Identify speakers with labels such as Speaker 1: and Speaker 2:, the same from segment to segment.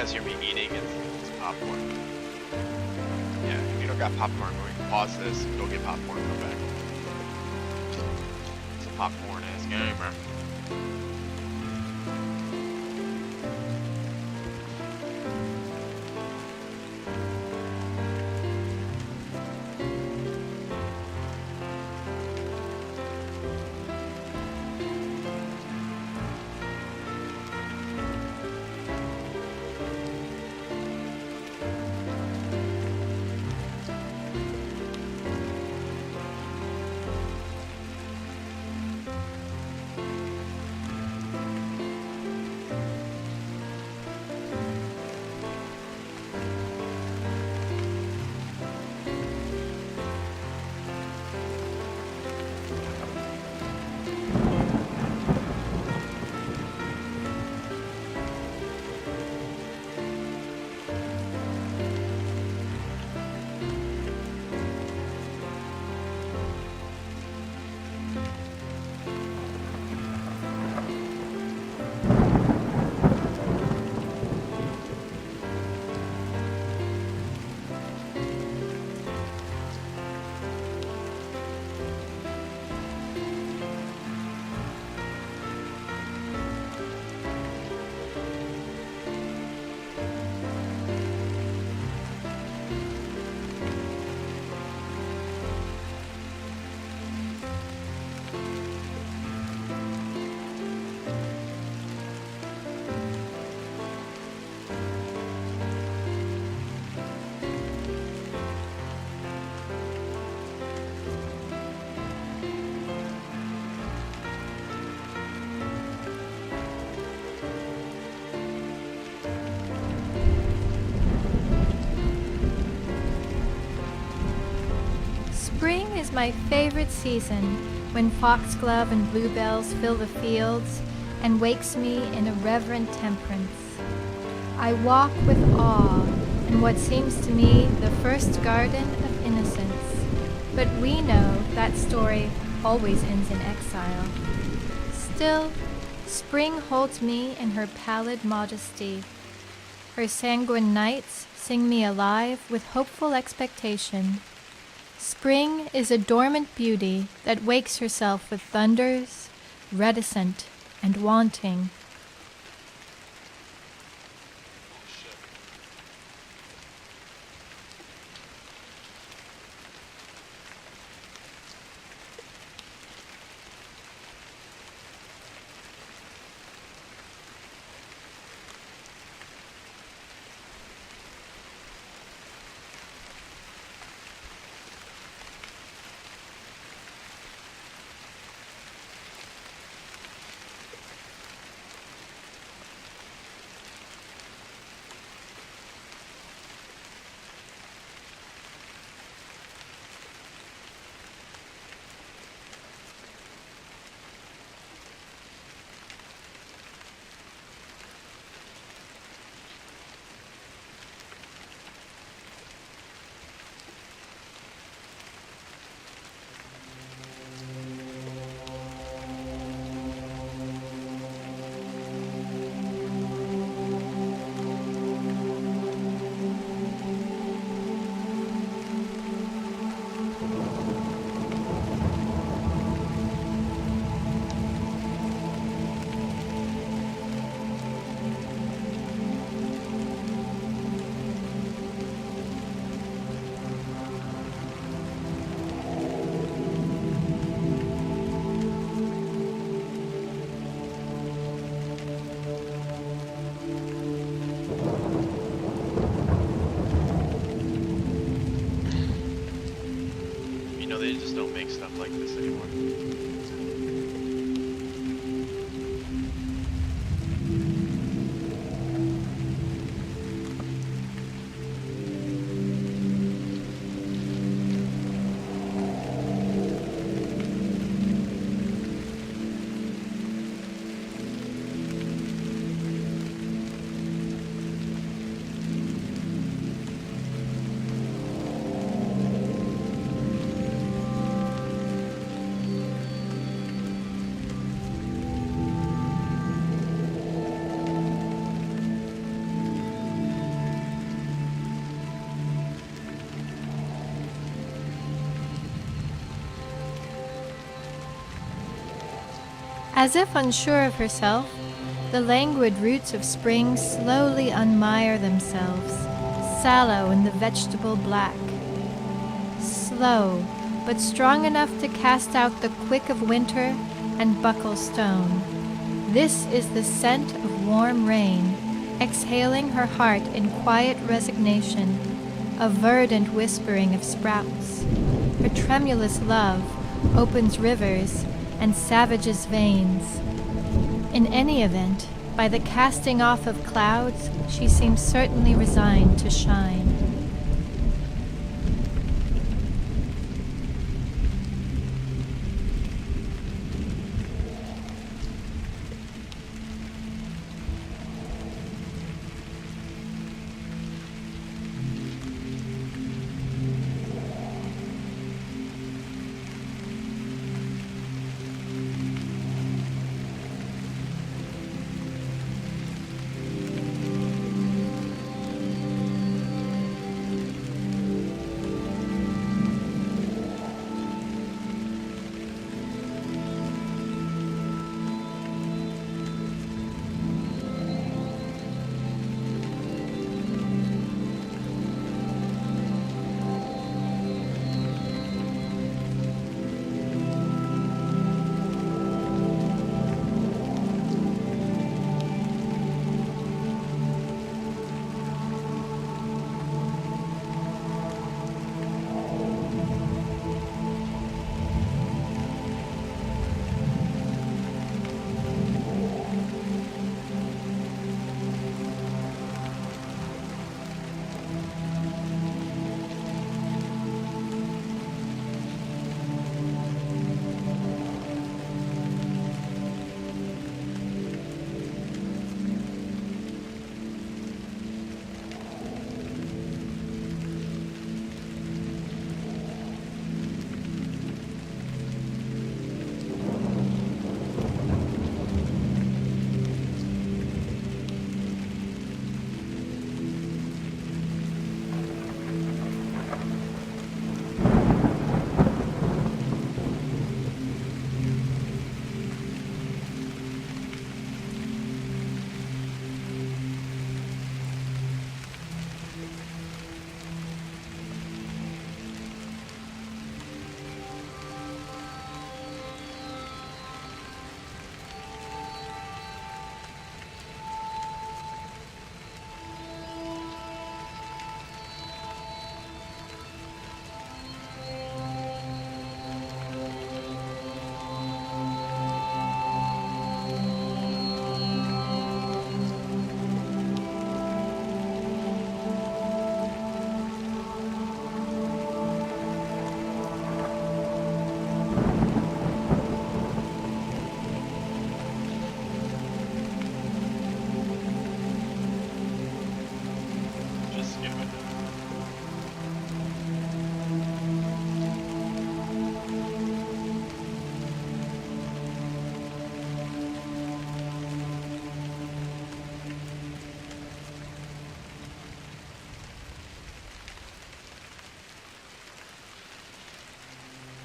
Speaker 1: guys hear me eating, it's popcorn. Yeah, if you don't got popcorn, go ahead and pause this, go get popcorn, come back. It's a popcorn ass gamer.
Speaker 2: Spring is my favorite season, when foxglove and bluebells fill the fields and wakes me in a reverent temperance. I walk with awe in what seems to me the first garden of innocence, but we know that story always ends in exile. Still, spring holds me in her pallid modesty. Her sanguine nights sing me alive with hopeful expectation. Spring is a dormant beauty that wakes herself with thunders, reticent and wanting.
Speaker 1: They just don't make stuff like this anymore.
Speaker 2: As if unsure of herself, the languid roots of spring slowly unmire themselves, sallow in the vegetable black. Slow, but strong enough to cast out the quick of winter and buckle stone. This is the scent of warm rain, exhaling her heart in quiet resignation, a verdant whispering of sprouts. Her tremulous love opens rivers and savages veins. In any event, by the casting off of clouds, she seems certainly resigned to shine.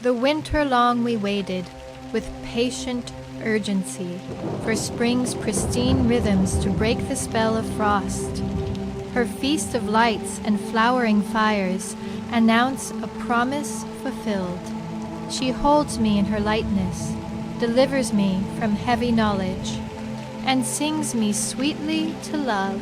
Speaker 2: The winter long we waited, with patient urgency, for spring's pristine rhythms to break the spell of frost. Her feast of lights and flowering fires announce a promise fulfilled. She holds me in her lightness, delivers me from heavy knowledge, and sings me sweetly to love.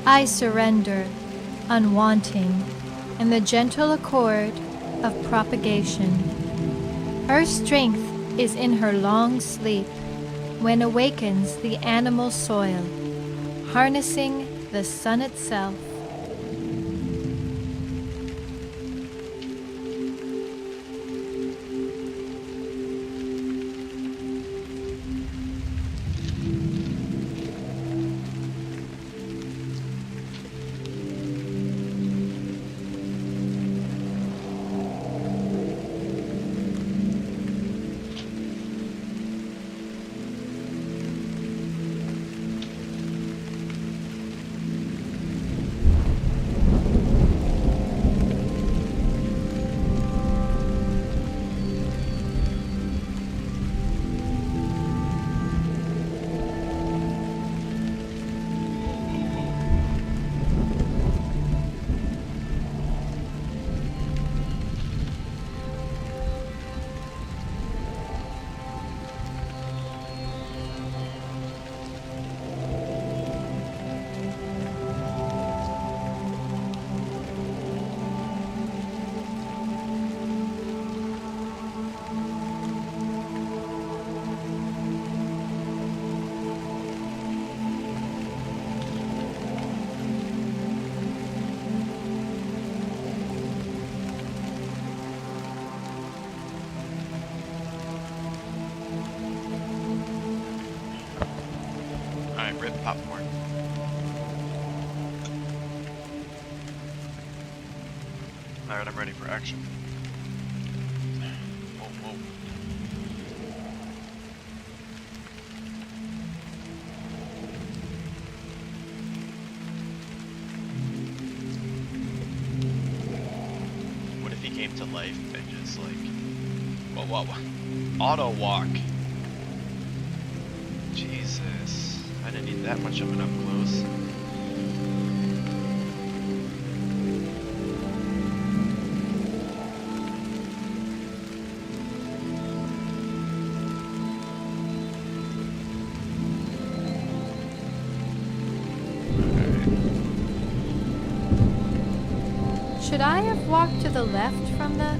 Speaker 2: I surrender, unwanting, in the gentle accord of propagation. Her strength is in her long sleep, when awakens the animal soil, harnessing the sun itself.
Speaker 1: Alright, I'm ready for action. Whoa, whoa. What if he came to life and just like... Whoa. Auto walk. Jesus. I didn't need that much of an up close.
Speaker 2: Should I have walked to the left from the...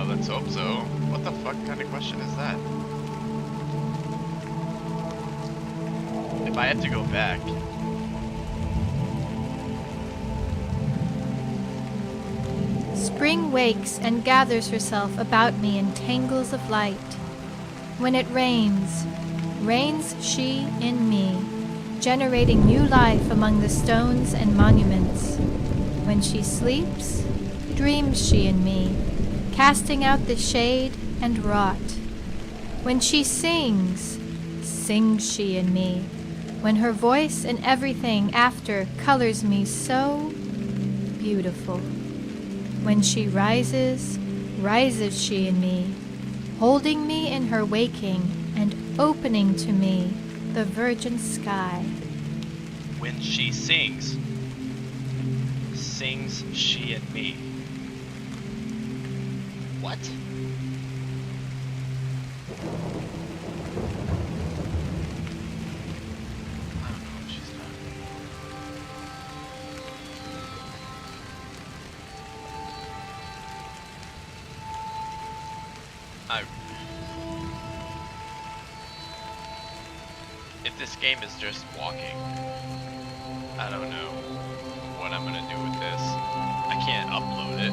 Speaker 1: Let's hope so. What the fuck kind of question is that? If I have to go back...
Speaker 2: Spring wakes and gathers herself about me in tangles of light. When it rains, reigns she in me, generating new life among the stones and monuments. When she sleeps, dreams she in me, casting out the shade and rot. When she sings, sings she in me, when her voice and everything after colors me so beautiful. When she rises, rises she in me, holding me in her waking and opening to me the virgin sky.
Speaker 1: When she sings, sings she in me. What? I don't know what she's done. If this game is just walking, I don't know what I'm gonna do with this. I can't upload it.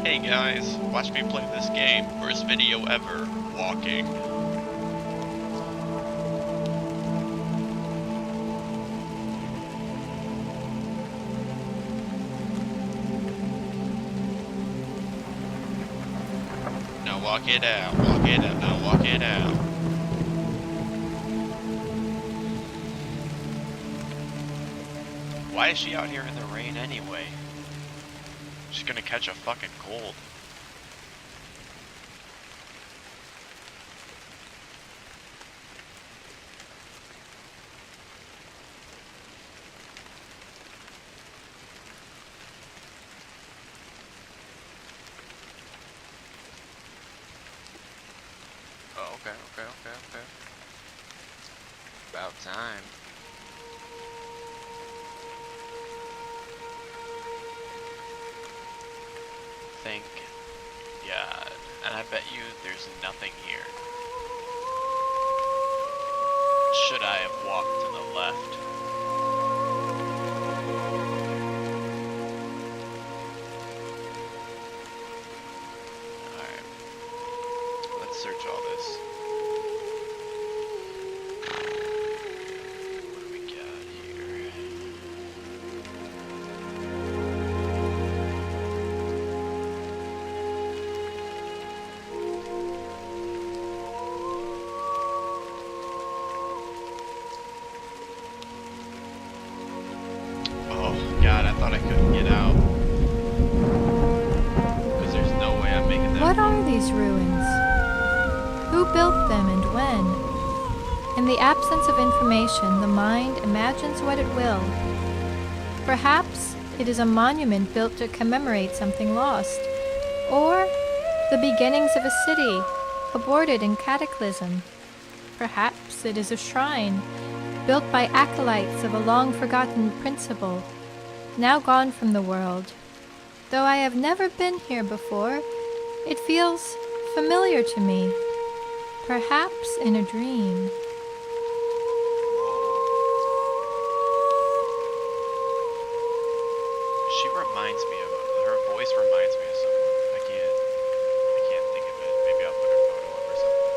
Speaker 1: Hey guys, watch me play this game. First video ever, walking. Now walk it out, walk it out, now walk it out. Why is she out here in the rain anyway? She's gonna catch a fucking cold. Oh, okay. About time. Thank God. And I bet you there's nothing here. Should I have walked to the left? Alright. Let's search all this. What do we got here? God, I thought I couldn't get out. Because there's no way I'm making that.
Speaker 2: What are these ruins? Who built them and when? In the absence of information, the mind imagines what it will. Perhaps it is a monument built to commemorate something lost, or the beginnings of a city aborted in cataclysm. Perhaps it is a shrine built by acolytes of a long-forgotten principle, now gone from the world. Though I have never been here before, it feels familiar to me, perhaps in a dream.
Speaker 1: She reminds me of, her voice reminds me of someone. I can't think of it. Maybe I'll put her photo up or something.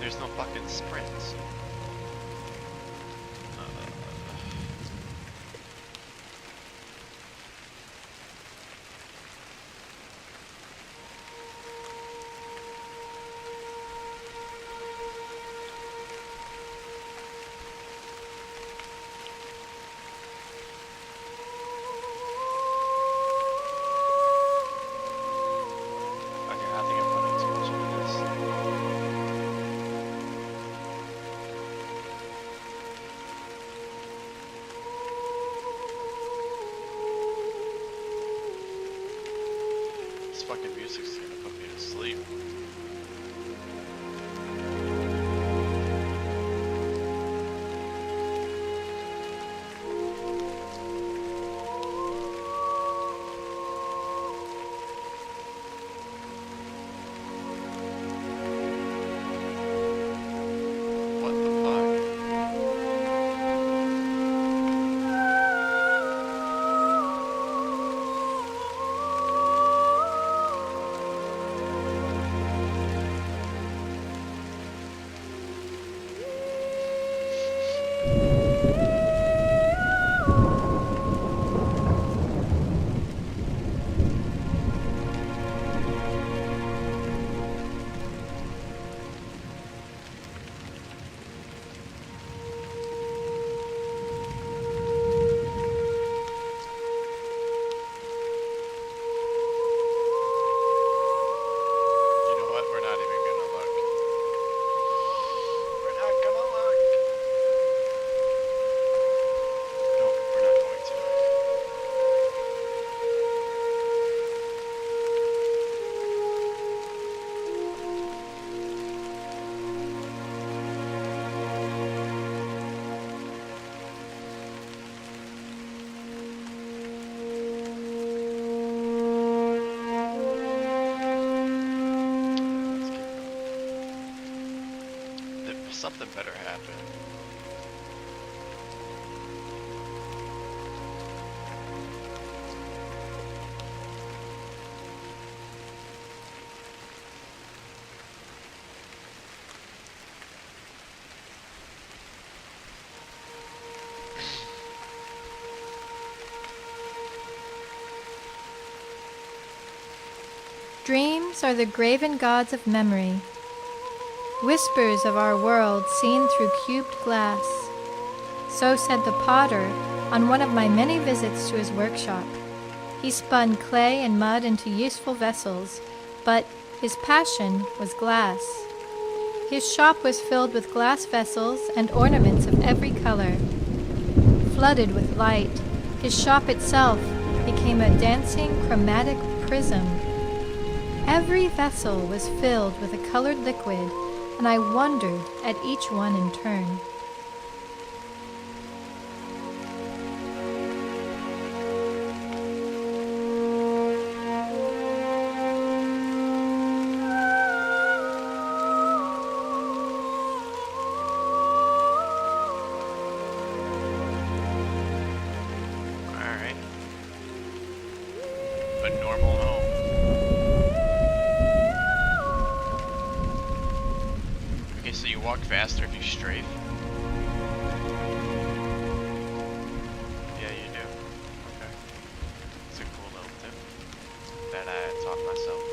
Speaker 1: There's no fucking sprints. Fucking music's gonna put me to sleep. What the fuck? Something better happen.
Speaker 2: Dreams are the graven gods of memory, whispers of our world seen through cubed glass. So said the potter on one of my many visits to his workshop. He spun clay and mud into useful vessels, but his passion was glass. His shop was filled with glass vessels and ornaments of every color. Flooded with light, his shop itself became a dancing chromatic prism. Every vessel was filled with a colored liquid, and I wondered at each one in turn.
Speaker 1: Alright. A normal home. So you walk faster if you strafe? Yeah, you do. Okay. It's a cool little tip that I taught myself.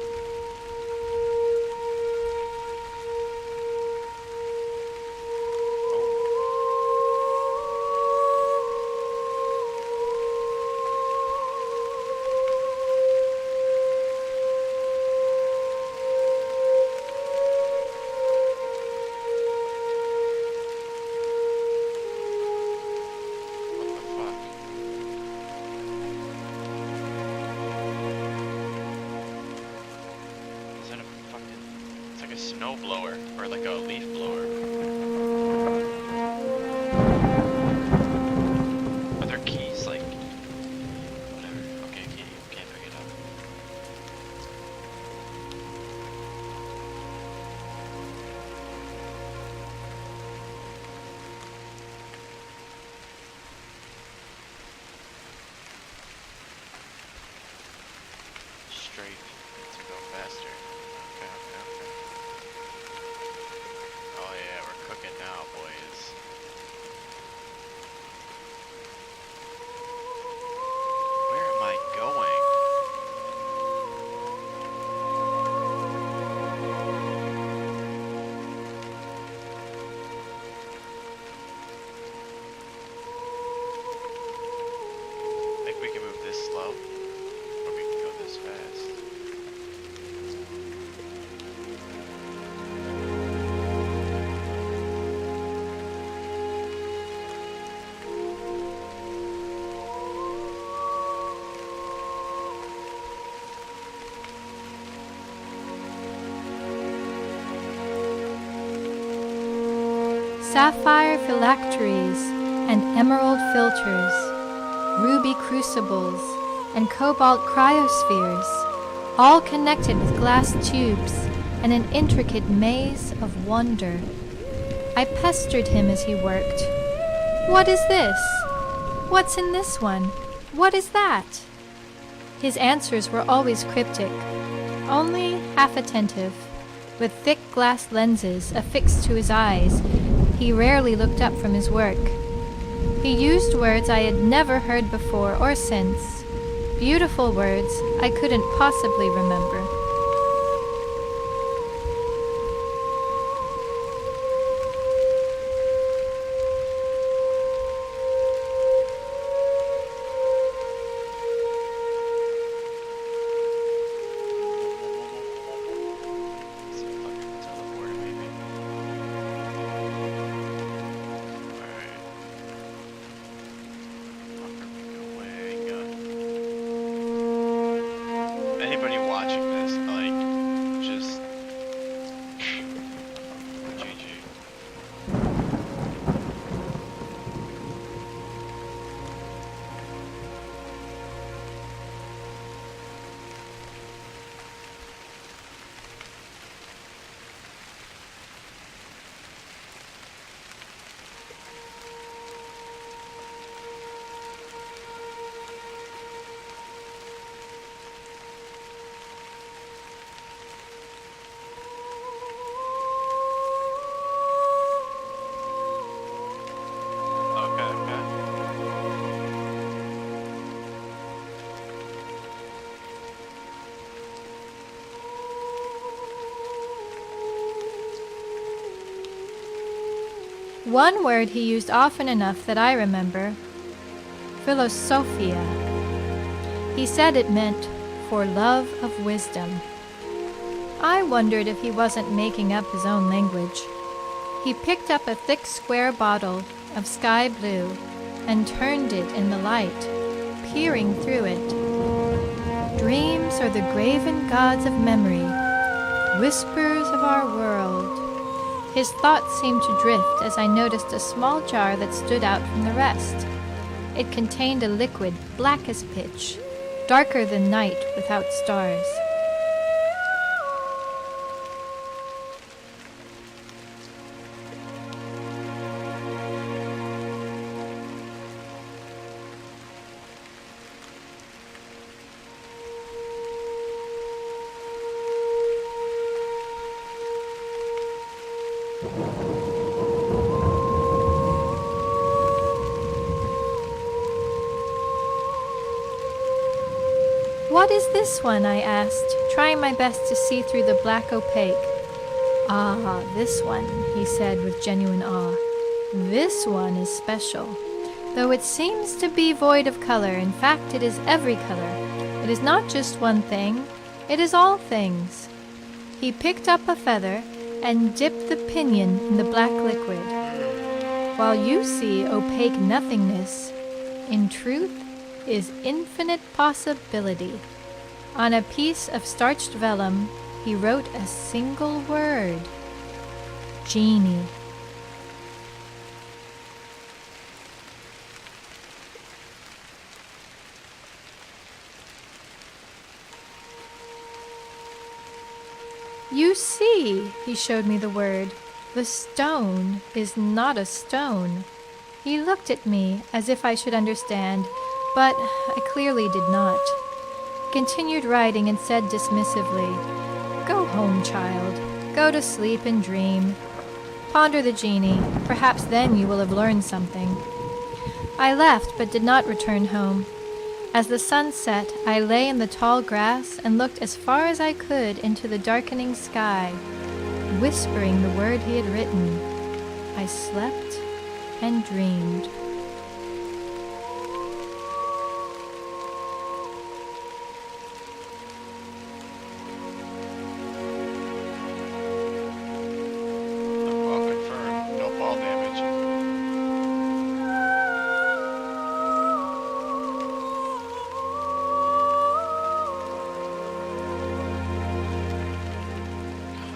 Speaker 1: Snow blower or like a leaf blower. Are there keys? Like whatever. Okay, can't pick it up. Straight to go faster. Okay.
Speaker 2: sapphire phylacteries and emerald filters, ruby crucibles and cobalt cryospheres, all connected with glass tubes and an intricate maze of wonder. I pestered him as he worked. "What is this? What's in this one? What is that?" His answers were always cryptic, only half attentive. With thick glass lenses affixed to his eyes, he rarely looked up from his work. He used words I had never heard before or since, beautiful words I couldn't possibly remember.
Speaker 1: See if I can teleport maybe. Alright. Fuck are we going? Anybody watching this, like, just GG. Okay, okay.
Speaker 2: One word he used often enough that I remember, philosophia. He said it meant for love of wisdom. I wondered if he wasn't making up his own language. He picked up a thick square bottle of sky blue and turned it in the light, peering through it. Dreams are the graven gods of memory, whispers of our world. His thoughts seemed to drift as I noticed a small jar that stood out from the rest. It contained a liquid black as pitch, darker than night without stars. "What is this one?" I asked, trying my best to see through the black opaque. "Ah, this one," he said with genuine awe. "This one is special. Though it seems to be void of color, in fact it is every color. It is not just one thing, it is all things." He picked up a feather and dipped the pinion in the black liquid. "While you see opaque nothingness, in truth is infinite possibility." On a piece of starched vellum, he wrote a single word: Genie. "You see," he showed me the word, "the stone is not a stone." He looked at me as if I should understand, but I clearly did not. Continued writing and said dismissively, "Go home, child. Go to sleep and dream. Ponder the genie. Perhaps then you will have learned something." I left but did not return home. As the sun set, I lay in the tall grass and looked as far as I could into the darkening sky, whispering the word he had written. I slept and dreamed.
Speaker 1: Well confirmed. No fall damage.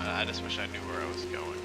Speaker 1: I just wish I knew where I was going.